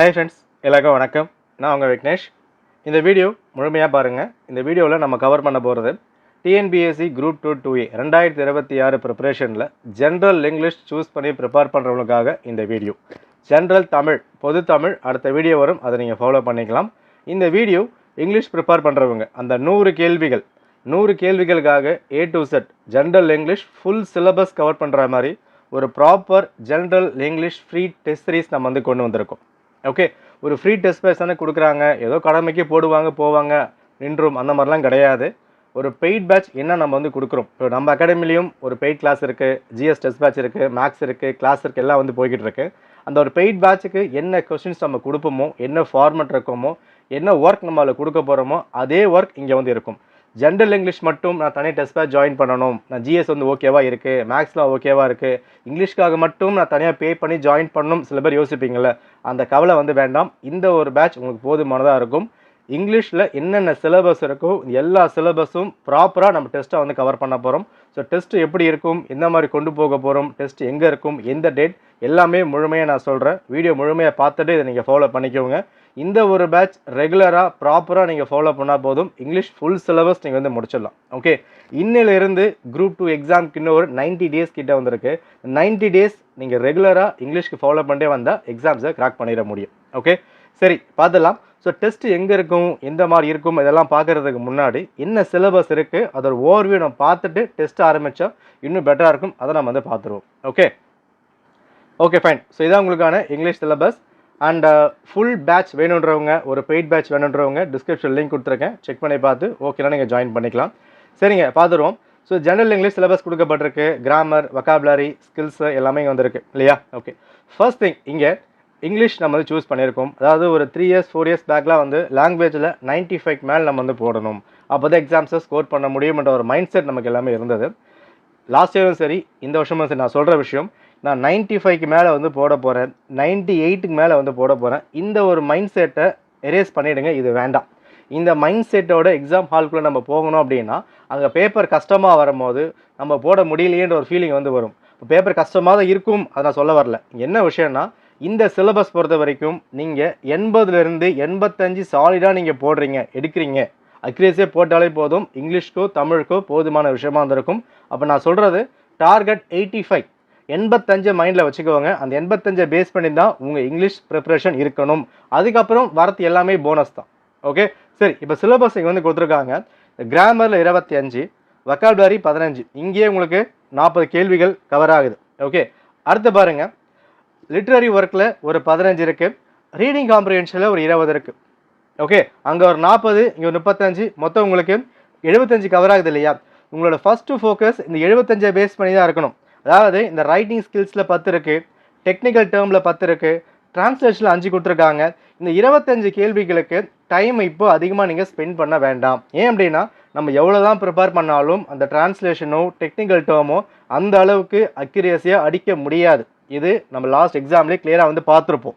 Hi friends, எல்லாருக்கும் வணக்கம். நான் உங்கள் விக்னேஷ். இந்த வீடியோ முழுமையாக பாருங்கள். இந்த வீடியோவில் நம்ம கவர் பண்ண போகிறது டிஎன்பிஎஸ்சி குரூப் 2 2A 2026 ப்ரிப்பரேஷனில் ஜென்ரல் இங்கிலீஷ் சூஸ் பண்ணி ப்ரிப்பேர் பண்ணுறவங்களுக்காக இந்த வீடியோ. ஜென்ரல் தமிழ், பொது தமிழ் அடுத்த வீடியோ வரும், அதை நீங்கள் ஃபாலோ பண்ணிக்கலாம். இந்த வீடியோ இங்கிலீஷ் ப்ரிப்பேர் பண்ணுறவங்க அந்த 100 கேள்விகளுக்காக A to Z general English full syllabus cover பண்ணுற மாதிரி ஒரு proper general English free test series நம்ம வந்து கொண்டு வந்திருக்கோம். ஓகே, ஒரு ஃப்ரீ டெஸ்ட் பேஸ் தானே கொடுக்குறாங்க, ஏதோ கடமைக்கு போவாங்க நின்றும் அந்த மாதிரிலாம் கிடையாது. ஒரு பெய்ட் பேட்ச் என்ன நம்ம வந்து கொடுக்குறோம். இப்போ நம்ம அகாடமிலையும் ஒரு பெய்ட் கிளாஸ் இருக்குது, ஜிஎஸ் டெஸ்ட் பேட்ச் இருக்குது, மேக்ஸ் இருக்குது, கிளாஸ் இருக்குது, எல்லாம் வந்து போய்கிட்டு இருக்கு. அந்த ஒரு பெய்ட் பேட்சுக்கு என்ன கொஸ்டின்ஸ் நம்ம கொடுப்போமோ, என்ன ஃபார்மெட் இருக்குமோ, என்ன ஒர்க் நம்ம அதில் கொடுக்க போகிறோமோ அதே ஒர்க் இங்கே வந்து இருக்கும். ஜென்ரல் இங்கிலீஷ் மட்டும் நான் தனி டெஸ்ட் பேட்ச் ஜாயின் பண்ணணும், நான் ஜிஎஸ் வந்து ஓகேவா இருக்குது, மேக்ஸ்லாம் ஓகேவா இருக்குது, இங்கிலீஷ்க்காக மட்டும் நான் தனியாக பே பண்ணி ஜாயின் பண்ணணும் சில பேர் யோசிப்பீங்கள, அந்த கவலை வந்து வேண்டாம். இந்த ஒரு பேட்ச் உங்களுக்கு போதுமானதாக இருக்கும். இங்கிலீஷில் என்னென்ன சிலபஸ் இருக்கோ எல்லா சிலபஸும் ப்ராப்பராக நம்ம டெஸ்ட்டை வந்து கவர் பண்ண போகிறோம். ஸோ டெஸ்ட்டு எப்படி இருக்கும், எந்த மாதிரி கொண்டு போக போகிறோம், டெஸ்ட் எங்கே இருக்கும், எந்த டேட், எல்லாமே முழுமையாக நான் சொல்கிறேன். வீடியோ முழுமையாக பார்த்துட்டு இதை நீங்கள் ஃபாலோ பண்ணிக்கோங்க. இந்த ஒரு பேட்ச் ரெகுலராக ப்ராப்பராக நீங்கள் ஃபாலோ பண்ணால் போதும், இங்கிலீஷ் ஃபுல் சிலபஸ் நீங்கள் வந்து முடிச்சிடலாம். ஓகே, இன்னிலிருந்து குரூப் 2 எக்ஸாம்க்கு இன்னும் ஒரு 90 டேஸ் கிட்ட வந்திருக்கு. 90 டேஸ் நீங்கள் ரெகுலராக இங்கிலீஷ்க்கு ஃபாலோ பண்ணிட்டே வந்தால் எக்ஸாம்ஸை கிராக் பண்ணிட முடியும். ஓகே, சரி பார்த்துடலாம். ஸோ டெஸ்ட் எங்கே இருக்கும், எந்த மாதிரி இருக்கும், இதெல்லாம் பார்க்குறதுக்கு முன்னாடி என்ன சிலபஸ் இருக்குது அதோட ஓவர்வியூ நம்ம பார்த்துட்டு டெஸ்ட் ஆரம்பித்தா இன்னும் பெட்டராக இருக்கும். அதை நம்ம வந்து பார்த்துருவோம். Okay fine. ஸோ இதான் உங்களுக்கான English syllabus. And full batch வேணுன்றவங்க, ஒரு பெய்ட் பேட்ச் வேணுன்றவங்க டிஸ்கிரிப்ஷன் லிங்க் கொடுத்துருக்கேன், செக் பண்ணி பார்த்து ஓகேலாம் நீங்கள் ஜாயின் பண்ணிக்கலாம். சரிங்க, பார்த்துருவோம். ஸோ ஜென்ரல் இங்கிலீஷ் சிலபஸ் கொடுக்கப்பட்டிருக்கு. கிராமர், வொக்காபுலரி, ஸ்கில்ஸு எல்லாமே இங்கே வந்துருக்கு இல்லையா? ஓகே, ஃபர்ஸ்ட் திங் இங்கே இங்கிலீஷ் நம்ம வந்து சூஸ் பண்ணியிருக்கோம். அதாவது ஒரு 3 years 4 years பேக்லாம் வந்து லாங்குவேஜில் 95 மேலே நம்ம வந்து போடணும், அப்போ தான் எக்ஸாம்ஸை ஸ்கோர் பண்ண முடியும்ன்ற ஒரு மைண்ட் செட் நமக்கு எல்லாமே இருந்தது. லாஸ்ட் இயரும் சரி, இந்த வருஷமும் சரி, நான் சொல்கிற விஷயம், நான் 95க்கு மேலே வந்து போட போகிறேன், 98க்கு மேலே வந்து போட போகிறேன். இந்த ஒரு மைண்ட் செட்டை எரேஸ் பண்ணிவிடுங்க, இது வேண்டாம். இந்த மைண்ட் செட்டோட எக்ஸாம் ஹால்குள்ளே நம்ம போகணும் அப்படின்னா அங்கே பேப்பர் கஷ்டமாக வரும்போது நம்ம போட முடியலையேன்ற ஒரு ஃபீலிங் வந்து வரும். இப்போ பேப்பர் கஷ்டமாக தான் இருக்கும், அதை நான் சொல்ல வரல. என்ன விஷயம்னா, இந்த சிலபஸ் பொறுத்த வரைக்கும் நீங்கள் 80லேருந்து 85 சாலிடாக நீங்கள் போடுறீங்க, எடுக்கிறீங்க, அக்யூரேசியாக போட்டாலே போதும், இங்கிலீஷ்க்கோ தமிழுக்கோ போதுமான விஷயமா இருந்திருக்கும். அப்போ நான் சொல்கிறது டார்கெட் 85, 85 மைண்டில் வச்சுக்கோங்க. அந்த 85 பேஸ் பண்ணி தான் உங்கள் இங்கிலீஷ் ப்ரிப்ரேஷன் இருக்கணும். அதுக்கப்புறம் வரது எல்லாமே போனஸ் தான். ஓகே, சரி, இப்போ சிலபஸ் இங்கே வந்து கொடுத்துருக்காங்க. கிராமரில் 25, வொக்காபுலரி 15, இங்கேயே உங்களுக்கு 40 கேள்விகள் கவர் ஆகுது. ஓகே, அடுத்து பாருங்கள், லிட்ரரி ஒர்க்கில் ஒரு 15 இருக்குது, ரீடிங் காம்ப்ரிஹென்ஷனில் ஒரு 20 இருக்குது. ஓகே, அங்கே ஒரு 40, இங்கே ஒரு 35, மொத்தம் உங்களுக்கு 75 கவர் ஆகுது இல்லையா? உங்களோட ஃபஸ்ட்டு ஃபோக்கஸ் இந்த 75 பேஸ் பண்ணி தான் இருக்கணும். அதாவது இந்த ரைட்டிங் ஸ்கில்ஸில் 10 இருக்குது, டெக்னிக்கல் டேர்மில் 10 இருக்குது, டிரான்ஸ்லேஷனில் 5 கொடுத்துருக்காங்க. இந்த 25 கேள்விகளுக்கு டைம் இப்போ அதிகமாக நீங்கள் ஸ்பெண்ட் பண்ண வேண்டாம். ஏன் அப்படின்னா, நம்ம எவ்வளோ தான் ப்ரிப்பேர் பண்ணாலும் அந்த டிரான்ஸ்லேஷனோ டெக்னிக்கல் டேர்மோ அந்த அளவுக்கு அக்யூரேசியாக அடிக்க முடியாது. இது நம்ம லாஸ்ட் எக்ஸாம்லேயே கிளியராக வந்து பார்த்துருப்போம்.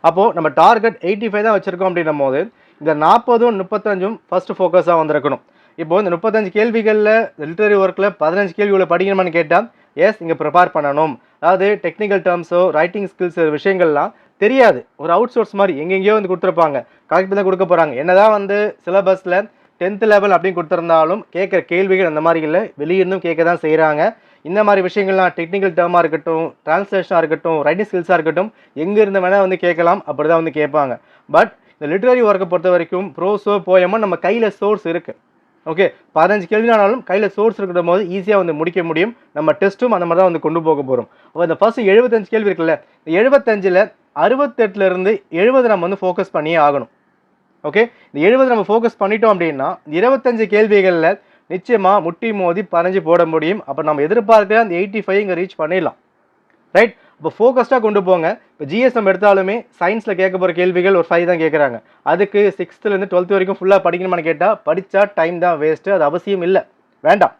அப்போது நம்ம டார்கெட் 85 தான் வச்சுருக்கோம் அப்படின்னும் போது இந்த 40ம் 35ம் ஃபஸ்ட்டு ஃபோக்கஸாக வந்திருக்கணும். இப்போது இந்த 35 கேள்விகளில் லிட்ரரி ஒர்க்கில் 15 கேள்விகளை படிக்கணுமான்னு கேட்டால் எஸ், இங்கே ப்ரிப்பேர் பண்ணணும். அதாவது டெக்னிக்கல் டேர்ம்ஸோ ரைட்டிங் ஸ்கில்ஸ் விஷயங்கள்லாம் தெரியாது, ஒரு அவுட் சோர்ஸ் மாதிரி எங்கெங்கேயோ வந்து கொடுத்துருப்பாங்க, கரெக்ட் தான் கொடுக்க போகிறாங்க. என்ன தான் வந்து சிலபஸில் 10th லெவல் அப்படின்னு கொடுத்துருந்தாலும் கேட்குற கேள்விகள் அந்த மாதிரி இல்லை, வெளியிருந்தும் கேட்க தான் செய்கிறாங்க. இந்த மாதிரி விஷயங்கள்லாம் டெக்னிக்கல் டேர்மாக இருக்கட்டும், டிரான்ஸ்லேஷனாக இருக்கட்டும், ரைட்டிங் ஸ்கில்ஸாக இருக்கட்டும், எங்கேருந்து வேணால் வந்து கேட்கலாம், அப்படி தான் வந்து கேட்பாங்க. பட் இந்த லிட்ரரி ஒர்க்கை பொறுத்த வரைக்கும் ப்ரோஸோ போயமோ நம்ம கையில் சோர்ஸ் இருக்குது. ஓகே, 15 கேள்வினாலும் கையில் சோர்ஸ் இருக்கிற போது ஈஸியாக வந்து முடிக்க முடியும். நம்ம டெஸ்ட்டும் அந்த மாதிரி தான் வந்து கொண்டு போக போகிறோம். அப்போ இந்த ஃபஸ்ட்டு 75 கேள்வி இருக்குல்ல, இந்த 75ல் 68லேருந்து 70 நம்ம வந்து ஃபோக்கஸ் பண்ணியே ஆகணும். ஓகே, இந்த 70 நம்ம ஃபோக்கஸ் பண்ணிட்டோம் அப்படின்னா 25 கேள்விகளில் நிச்சயமாக முட்டி மோதி 15 போட முடியும். அப்போ நம்ம எதிர்பார்க்குற அந்த 85 இங்கே ரீச் பண்ணிடலாம். ரைட், இப்போ ஃபோக்கஸ்டாக கொண்டு போங்க. இப்போ ஜிஎஸ் நம்ம எடுத்தாலுமே சயின்ஸில் கேட்க போகிற கேள்விகள் ஒரு 5 தான் கேட்குறாங்க. அதுக்கு 6th-லேருந்து 12th வரைக்கும் ஃபுல்லாக படிக்கணுமான்னு கேட்டால் படித்தா டைம் தான் வேஸ்ட்டு, அது அவசியம் இல்லை, வேண்டாம்.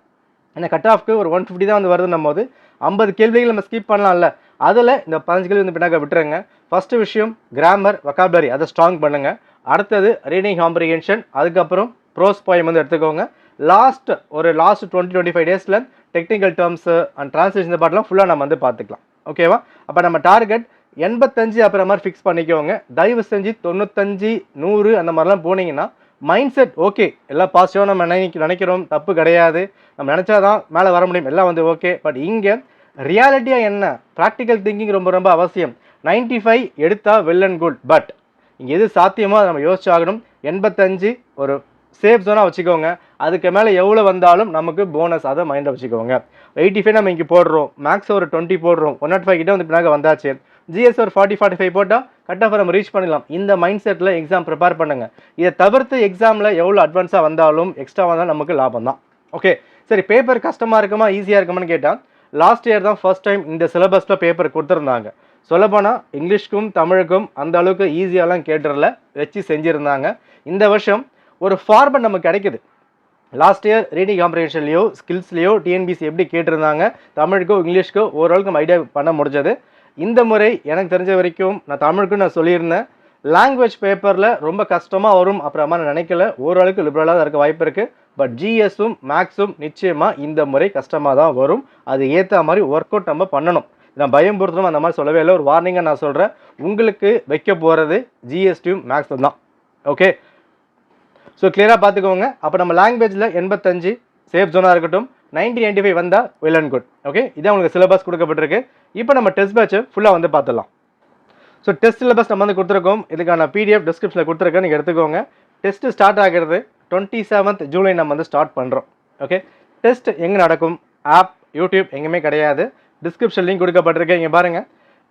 ஏன்னா கட் ஆஃப்க்கு ஒரு 150 தான் வந்து வருதுன்னும் போது 50 கேள்விகள் நம்ம ஸ்கிப் பண்ணலாம்ல. அதில் இந்த 15 கேள்வி வந்து பின்னாக்க விட்டுருங்க. ஃபஸ்ட்டு விஷயம் கிராமர், வொக்காபுலரி அதை ஸ்ட்ராங் பண்ணுங்கள். அடுத்தது ரீடிங் காம்ப்ரிஹென்ஷன், அதுக்கப்புறம் ப்ரோஸ் போயம் வந்து எடுத்துக்கோங்க. லாஸ்ட் 20-25 டேஸில் டெக்னிக்கல் டேர்ம்ஸு அண்ட் டிரான்ஸ்லேஷன் பார்ட்லாம் ஃபுல்லாக நம்ம வந்து பார்த்துக்கலாம். ஓகேவா? அப்போ நம்ம டார்கெட் 85 அப்புறம் மாதிரி ஃபிக்ஸ் பண்ணிக்கோங்க. தயவு செஞ்சு 95, 100 அந்த மாதிரிலாம் போனீங்கன்னா மைண்ட் செட் ஓகே, எல்லாம் பாசிட்டிவாக நம்ம நினைக்கிறோம், தப்பு கிடையாது, நம்ம நினச்சாதான் மேலே வர முடியும், எல்லாம் வந்து ஓகே. பட் இங்கே ரியாலிட்டியாக என்ன, ப்ராக்டிக்கல் திங்கிங் ரொம்ப ரொம்ப அவசியம். 95 எடுத்தால் வெல் அண்ட் குட், பட் இங்கே எது சாத்தியமோ அதை நம்ம யோசிச்சாகணும். 85 ஒரு சேஃப் ஜோனாக வச்சுக்கோங்க. அதுக்கு மேலே எவ்வளோ வந்தாலும் நமக்கு போனஸ், அதை மைண்டில் வச்சுக்கோங்க. 85 நம்ம இங்கே போடுறோம், மேக்ஸ் ஒரு 20 போடுறோம், 105 கிட்ட வந்து பின்னாக வந்தாச்சு, ஜிஎஸ் ஒரு 40-45 போட்டால் கட் ஆஃப் நம்ம ரீச் பண்ணிடலாம். இந்த மைண்ட் செட்டில் எக்ஸாம் ப்ரிப்பேர் பண்ணுங்க. இதை தவிர்த்து எக்ஸாமில் எவ்வளோ அட்வான்ஸாக வந்தாலும் எக்ஸ்ட்ரா வந்தாலும் நமக்கு லாபம் தான். ஓகே, சரி, பேப்பர் கஷ்டமாக இருக்குமா ஈஸியாக இருக்குமான்னு கேட்டால் லாஸ்ட் இயர் தான் ஃபர்ஸ்ட் டைம் இந்த சிலபஸில் பேப்பர் கொடுத்துருந்தாங்க. சொல்லப்போனால் இங்கிலீஷ்க்கும் தமிழுக்கும் அந்த அளவுக்கு ஈஸியாலாம் கேட்டுறல வச்சு செஞ்சுருந்தாங்க. இந்த வருஷம் ஒரு ஃபார்மட் நமக்கு கிடைக்குது. லாஸ்ட் இயர் ரீடிங் காம்ப்ரிஹென்ஷன்லையோ ஸ்கில்ஸ்லையோ டிஎன்பிசி எப்படி கேட்டிருந்தாங்க, தமிழுக்கோ இங்கிலீஷ்க்கோ ஓரளவுக்கு நம்ம ஐடியா பண்ண முடிஞ்சது. இந்த முறை எனக்கு தெரிஞ்ச வரைக்கும் நான் தமிழுக்கும் நான் சொல்லியிருந்தேன், லாங்குவேஜ் பேப்பரில் ரொம்ப கஷ்டமாக வரும் அப்புறமா நான் நினைக்கல, ஓரளவுக்கு லிபரலாக தான் இருக்க வாய்ப்பு இருக்குது. பட் ஜிஎஸும் மேக்ஸும் நிச்சயமாக இந்த முறை கஷ்டமாக தான் வரும். அது ஏற்ற மாதிரி ஒர்க் அவுட் நம்ம பண்ணணும். நான் பயம் பொறுத்தனும் அந்த மாதிரி சொல்லவே இல்லை, ஒரு வார்னிங்காக நான் சொல்கிறேன். உங்களுக்கு வைக்க போகிறது ஜிஎஸ்டியும் மேக்ஸும் தான். ஓகே, ஸோ கிளியராக பார்த்துக்கோங்க. அப்போ நம்ம லாங்குவேஜில் 85 சேஃப் ஜோனாக இருக்கட்டும், 90-95 வந்தால் வெல் அண்ட் குட். ஓகே, இதான் உங்களுக்கு சிலபஸ் கொடுக்கப்பட்டிருக்கு. இப்போ நம்ம டெஸ்ட் பேட்சை ஃபுல்லாக வந்து பார்த்துடலாம். ஸோ டெஸ்ட் சிலபஸ் நம்ம வந்து கொடுத்துருக்கோம். இதுக்கான பிடிஎஃப் டிஸ்கிரிப்ஷனில் கொடுத்துருக்கேன், நீங்கள் எடுத்துக்கோங்க. டெஸ்ட்டு ஸ்டார்ட் ஆகிறது 27th ஜூலை நம்ம வந்து ஸ்டார்ட் பண்ணுறோம். ஓகே, டெஸ்ட் எங்கே நடக்கும், ஆப் யூடியூப் எங்கேயுமே கிடையாது. டிஸ்கிரிப்ஷன் லிங்க் கொடுக்கப்பட்டிருக்கேன், இங்கே பாருங்கள்.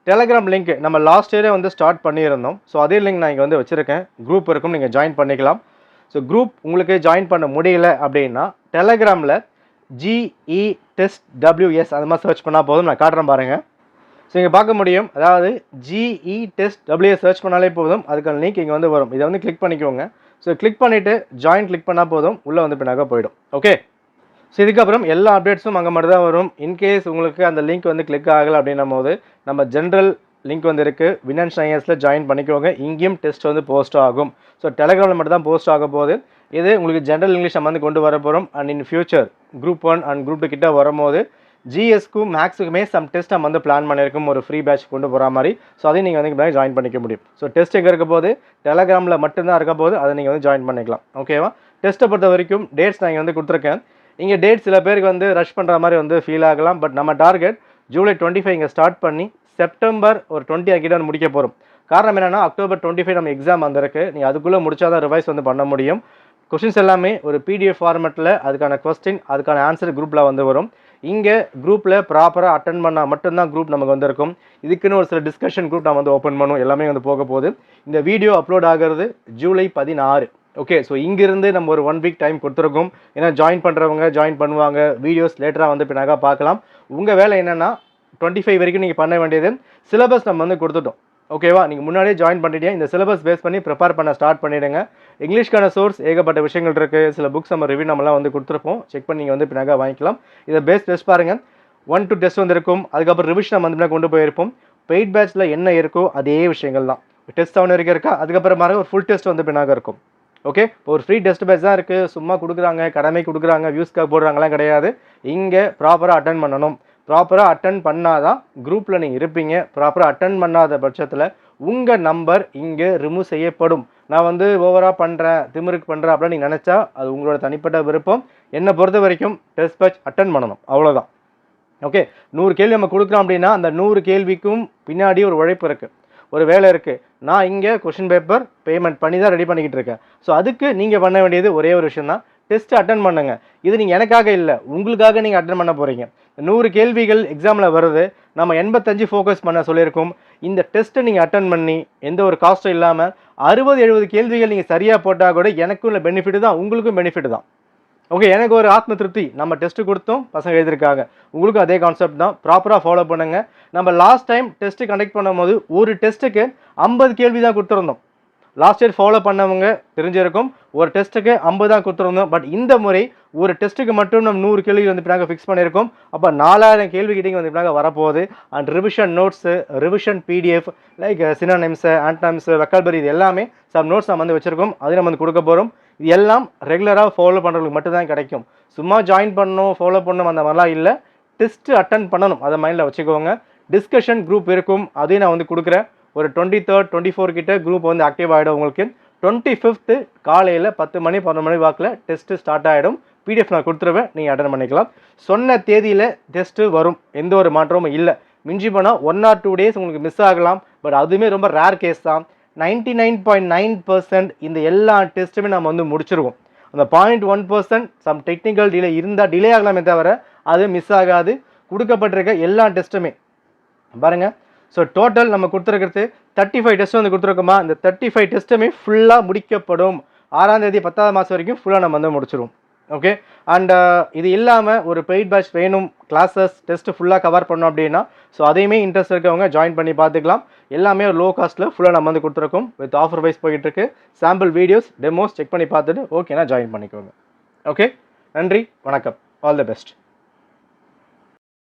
டெலகிராம் லிங்க் நம்ம லாஸ்ட் இயரே வந்து ஸ்டார்ட் பண்ணியிருந்தோம். ஸோ அதே லிங்க் நான் இங்கே வந்து வச்சுருக்கேன், குரூப் இருக்கும், நீங்கள் ஜாயின் பண்ணிக்கலாம். ஸோ குரூப் உங்களுக்கு ஜாயின் பண்ண முடியல அப்படின்னா டெலகிராமில் GE Test WS அது மாதிரி சர்ச் பண்ணால் போதும். நான் காட்டுறேன் பாருங்கள். ஸோ இங்கே பார்க்க முடியும், அதாவது GE Test WS சர்ச் பண்ணாலே போதும், அதுக்கான லிங்க் இங்கே வந்து வரும். இதை வந்து கிளிக் பண்ணிக்கோங்க. ஸோ கிளிக் பண்ணிவிட்டு ஜாயின் கிளிக் பண்ணால் போதும், உள்ளே வந்து பின்னாக போயிடும். ஓகே, ஸோ இதுக்கப்புறம் எல்லா அப்டேட்ஸும் அங்கே மட்டும் தான் வரும். இன்கேஸ் உங்களுக்கு அந்த லிங்க் வந்து கிளிக் ஆகலை அப்படின்னும் போது நம்ம ஜென்ரல் லிங்க் வந்து இருக்குது, வினன்ஸ் ஐஎஸில் ஜாயின் பண்ணிக்கோங்க. இங்கேயும் டெஸ்ட் வந்து போஸ்ட் ஆகும். ஸோ டெலகிராமில் மட்டும் தான் போஸ்ட் ஆக போகுது. இது உங்களுக்கு ஜென்ரல் இங்கிலீஷ் நம்ம வந்து கொண்டு வர போகிறோம். And in future group 1 and group 2 கிட்ட வரும்போது ஜிஎஸ்க்கும் மேக்ஸுக்குமே சம் டெஸ்ட் நம்ம வந்து பிளான் பண்ணியிருக்கோம், ஒரு ஃப்ரீ பேட்ச் கொண்டு போகிற மாதிரி. ஸோ அதையும் நீங்கள் வந்து ஜாயின் பண்ணிக்க முடியும். ஸோ டெஸ்ட் எங்கே இருக்க போது, டெலகிராமில் மட்டும்தான் இருக்க போது, அதை நீங்கள் வந்து ஜாயின் பண்ணிக்கலாம். ஓகேவா? டெஸ்ட்டை பொறுத்த வரைக்கும் டேட்ஸ் நான் இங்கே வந்து கொடுத்துருக்கேன். இங்கே டேட் சில பேருக்கு வந்து ரஷ் பண்ணுற மாதிரி வந்து ஃபீல் ஆகலாம். பட் நம்ம டார்கெட் ஜூலை 25 இங்கே ஸ்டார்ட் பண்ணி செப்டம்பர் ஒரு 20 கிட்ட முடிக்க போகிறோம். காரணம் என்னென்னா அக்டோபர் 25 நம்ம எக்ஸாம் வந்திருக்கு. நீங்கள் அதுக்குள்ளே முடிச்சா தான் ரிவைஸ் வந்து பண்ண முடியும். கொஸ்டின்ஸ் எல்லாமே ஒரு பிடிஎஃப் ஃபார்மெட்டில், அதுக்கான கொஸ்டின் அதுக்கான ஆன்சர் குரூப்பில் வந்து வரும். இங்கே குரூப்பில் ப்ராப்பராக அட்டன் பண்ணால் மட்டும்தான் குரூப் நமக்கு வந்திருக்கும். இதுக்குன்னு ஒரு சில டிஸ்கஷன் குரூப் நம்ம வந்து ஓப்பன் பண்ணுவோம். எல்லாமே வந்து போக போகுது. இந்த வீடியோ அப்லோட் ஆகிறது ஜூலை 16. ஓகே, ஸோ இங்கிருந்து நம்ம ஒரு 1 வீக் டைம் கொடுத்துருக்கோம். ஏன்னா ஜாயின் பண்ணுறவங்க ஜாயின் பண்ணுவாங்க, வீடியோஸ் லேட்டராக வந்து பின்னாக பார்க்கலாம். உங்கள் வேலை என்னென்னா 25 வரைக்கும் நீங்கள் பண்ண வேண்டியது சிலபஸ் நம்ம வந்து கொடுத்துட்டோம். ஓகேவா? நீங்கள் முன்னாடியே ஜாயின் பண்ணிட்டீங்க. இந்த சிலபஸ் பேஸ் பண்ணி ப்ரிப்பேர் பண்ண ஸ்டார்ட் பண்ணிவிடுங்க. இங்கிலீஷ்க்கான சோர்ஸ் ஏகப்பட்ட விஷயங்கள் இருக்குது. சில புக்ஸ் நம்ம ரிவ்யூ நம்மளாம் வந்து கொடுத்துருப்போம். செக் பண்ணி நீங்கள் வந்து பின்னாக வாங்கிக்கலாம். இதை டெஸ்ட் பாருங்கள். 1-2 டெஸ்ட் வந்துருக்கும். அதுக்கப்புறம் ரிவிஷன் நம்ம வந்து கொண்டு போயிருப்போம். பெய்ட் பேட்சில் என்ன இருக்கோ அதே விஷயங்கள் தான். டெஸ்ட் 7 வரைக்கும் இருக்கா, அதுக்கப்புறமா ஒரு ஃபுல் டெஸ்ட் வந்து பின்னாக இருக்கும். ஓகே, இப்போ ஒரு ஃப்ரீ டெஸ்ட் பேட்ச் தான் இருக்குது. சும்மா கொடுக்குறாங்க, கடமை கொடுக்குறாங்க, வியூஸ்க்காக போடுறாங்கலாம் கிடையாது. இங்கே ப்ராப்பராக அட்டன் பண்ணணும். ப்ராப்பராக அட்டன் பண்ணால் தான் குரூப்பில் நீங்கள் இருப்பீங்க. ப்ராப்பராக அட்டன் பண்ணாத பட்சத்தில் உங்கள் நம்பர் இங்கே ரிமூவ் செய்யப்படும். நான் வந்து ஓவராக பண்ணுறேன், திமிருக்கு பண்ணுறேன் அப்படின்னு நீங்கள் நினச்சா அது உங்களோட தனிப்பட்ட விருப்பம். என்னை பொறுத்த வரைக்கும் டெஸ்ட் பேட்ச் அட்டன் பண்ணணும், அவ்வளோதான். ஓகே, 100 கேள்வி நம்ம கொடுக்குறோம் அப்படின்னா அந்த 100 கேள்விக்கும் பின்னாடி ஒரு உழைப்பு இருக்குது, ஒரு வேலை இருக்குது. நான் இங்கே கொஷின் பேப்பர் பேமெண்ட் பண்ணி தான் ரெடி பண்ணிக்கிட்டு இருக்கேன். ஸோ அதுக்கு நீங்கள் பண்ண வேண்டியது ஒரே ஒரு விஷயம் தான், டெஸ்ட்டு அட்டன் பண்ணுங்க. இது நீங்கள் எனக்காக இல்லை, உங்களுக்காக நீங்கள் அட்டன் பண்ண போகிறீங்க. 100 கேள்விகள் எக்ஸாமில் வருது, நம்ம 85 ஃபோக்கஸ் பண்ண சொல்லியிருக்கோம். இந்த டெஸ்ட்டை நீங்கள் அட்டன் பண்ணி எந்த ஒரு காஸ்ட்டும் இல்லாமல் 60-70 கேள்விகள் நீங்கள் சரியாக போட்டால் கூட எனக்கும் இல்லை பெனிஃபிட் தான், உங்களுக்கும் பெனிஃபிட் தான். ஓகே, எனக்கு ஒரு ஆத்ம திருப்தி, நம்ம டெஸ்ட்டு கொடுத்தோம், பசங்க எழுதியிருக்காங்க. உங்களுக்கும் அதே கான்செப்ட் தான். ப்ராப்பராக ஃபாலோ பண்ணுங்கள். நம்ம லாஸ்ட் டைம் டெஸ்ட்டு கண்டக்ட் பண்ணும்போது ஒரு டெஸ்ட்டுக்கு 50 கேள்வி தான் கொடுத்துருந்தோம். லாஸ்ட் இயர் ஃபாலோ பண்ணவங்க தெரிஞ்சிருக்கும், ஒரு டெஸ்ட்டுக்கு 50 தான் கொடுத்துருந்தோம். பட் இந்த முறை ஒரு டெஸ்ட்டுக்கு மட்டும் நம்ம 100 கேள்வி வந்து பின்னாக ஃபிக்ஸ் பண்ணியிருக்கோம். அப்போ 4000 கேள்வி கிட்டே வந்து பின்னாக வரப்போகுது. And revision notes, revision PDF like synonyms, antonyms, vocabulary, இது எல்லாமே சம் நோட்ஸ் நம்ம வந்து வச்சுருக்கோம். அதையும் நம்ம வந்து கொடுக்க போகிறோம். இது எல்லாம் ரெகுலராக ஃபாலோ பண்ணுறவங்களுக்கு மட்டும்தான் கிடைக்கும். சும்மா ஜாயின் பண்ணணும், ஃபாலோ பண்ணணும் அந்த மாதிரிலாம் இல்லை. டெஸ்ட்டு அட்டன் பண்ணணும், அதை மைண்டில் வச்சுக்கோங்க. டிஸ்கஷன் குரூப் இருக்கும், அதையும் நான் வந்து கொடுக்குறேன். ஒரு 23rd 24 கிட்ட குரூப் வந்து ஆக்டிவ் ஆகிடும். உங்களுக்கு 25th காலையில் 10 மணி 11 மணி வாக்கில் டெஸ்ட்டு ஸ்டார்ட் ஆகிடும். பிடிஎஃப் நான் கொடுத்துருவேன், நீங்கள் அட்டன் பண்ணிக்கலாம். சொன்ன தேதியில் டெஸ்ட்டு வரும், எந்த ஒரு மாற்றமும் இல்லை. மிஞ்சி போனால் 1 or 2 days உங்களுக்கு மிஸ் ஆகலாம். பட் அதுவுமே ரொம்ப ரேர் கேஸ் தான். 99.9% இந்த எல்லா டெஸ்ட்டுமே நம்ம வந்து முடிச்சிருவோம். அந்த 0.1% சம் டெக்னிக்கல் டிலே இருந்தால் டிலே ஆகலாமே தவிர அது மிஸ் ஆகாது. கொடுக்கப்பட்டிருக்க எல்லா டெஸ்ட்டுமே பாருங்கள். ஸோ டோட்டல் நம்ம கொடுத்துருக்கிறது 35 டெஸ்ட் வந்து கொடுத்துருக்கோமா, இந்த 35 டெஸ்ட்டுமே ஃபுல்லாக முடிக்கப்படும். 6ஆம் தேதி 10வது மாதம் வரைக்கும் ஃபுல்லாக நம்ம வந்து முடிச்சிருவோம். ஓகே. அண்ட் இது இல்லாமல் ஒரு பெய்ட் பேட்ச் வேணும், கிளாஸஸ் டெஸ்ட்டு ஃபுல்லாக கவர் பண்ணோம் அப்படின்னா, ஸோ அதையுமே இன்ட்ரெஸ்ட் இருக்கவங்க ஜாயின் பண்ணி பார்த்துக்கலாம். எல்லாமே ஒரு லோ காஸ்ட்டில் ஃபுல்லாக நம்ம வந்து கொடுத்துருக்கோம். வித் ஆஃபர் வைஸ் போயிட்டுருக்கு. சாம்பிள் வீடியோஸ் டெமோஸ் செக் பண்ணி பார்த்துட்டு ஓகேனா ஜாயின் பண்ணிக்கோங்க. ஓகே, நன்றி, வணக்கம், ஆல் தி பெஸ்ட்.